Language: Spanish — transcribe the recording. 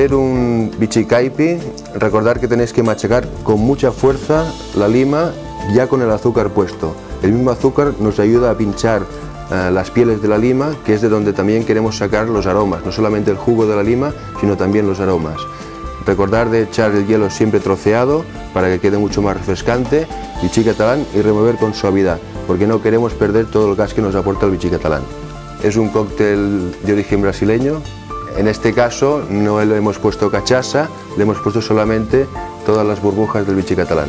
hacer un bichi caipi, recordar que tenéis que machacar con mucha fuerza la lima ya con el azúcar puesto. El mismo azúcar nos ayuda a pinchar las pieles de la lima, que es de donde también queremos sacar los aromas, no solamente el jugo de la lima, sino también los aromas. Recordar de echar el hielo siempre troceado para que quede mucho más refrescante, bichi catalán, y remover con suavidad, porque no queremos perder todo el gas que nos aporta el bichi catalán. Es un cóctel de origen brasileño. En este caso no le hemos puesto cachaça, le hemos puesto solamente todas las burbujas del bichi catalán.